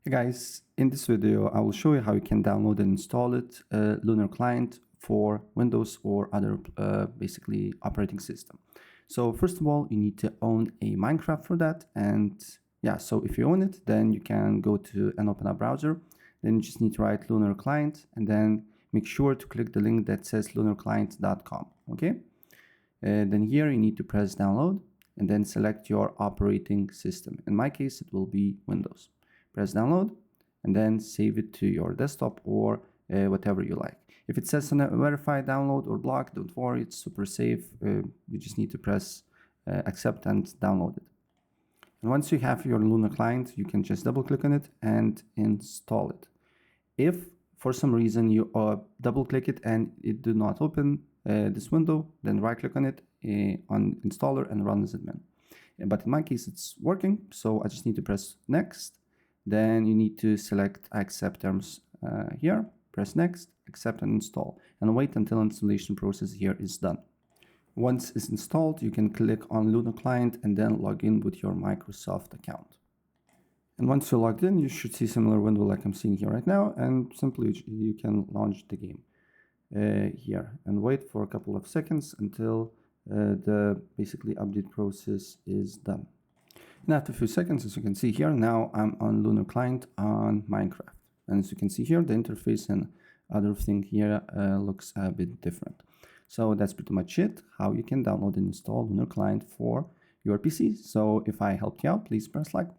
Hey guys, in this video I will show you how you can download and install it, Lunar Client for Windows or other basically operating system. So first of all, you need to own a Minecraft for that, and yeah, so if you own it, then you can go to and open a browser. Then you just need to write Lunar Client and then make sure to click the link that says lunarclient.com. Okay, then here you need to press download and then select your operating system. In my case, it will be Windows. Press download and then save it to your desktop or whatever you like. If it says verify download or block, don't worry, it's super safe. You just need to press accept and download it. And once you have your Lunar Client, you can just double click on it and install it. If for some reason you double click it and it do not open this window, then right click on it on installer and run as admin. But in my case, it's working, so I just need to press next. Then you need to select accept terms here, press next, accept and install, and wait until installation process here is done. Once it's installed, you can click on Lunar Client and then log in with your Microsoft account. And once you're logged in, you should see a similar window like I'm seeing here right now, and simply you can launch the game here and wait for a couple of seconds until the basically update process is done. And after a few seconds, as you can see here, now I'm on Lunar Client on Minecraft. And as you can see here, the interface and other thing here looks a bit different. So that's pretty much it, how you can download and install Lunar Client for your PC. So if I helped you out, please press like.